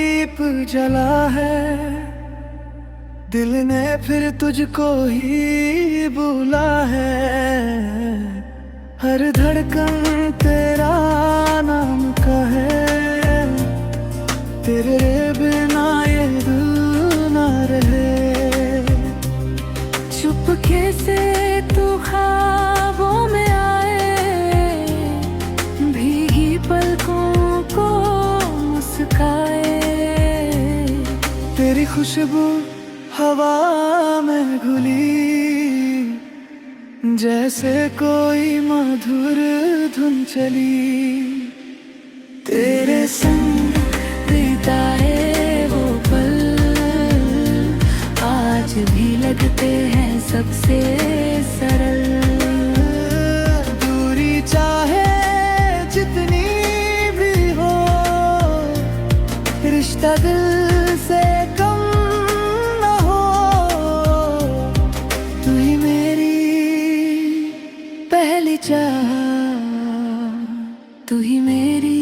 दीप जला है, दिल ने फिर तुझको ही बुला है। हर धड़कन तेरा नाम का है, तेरे बिना ये दिल ना रहे। चुपके से तू ख्वाबों में आए, भीगी पलकों को मुस्काए। तेरी खुशबू हवा में घुली, जैसे कोई मधुर धुन चली। तेरे संग बिताए वो पल आज भी लगते हैं सबसे सरल। दूरी चाहे जितनी भी हो, रिश्ता दिल से कम न हो। तू ही मेरी पहली चाह, तू ही मेरी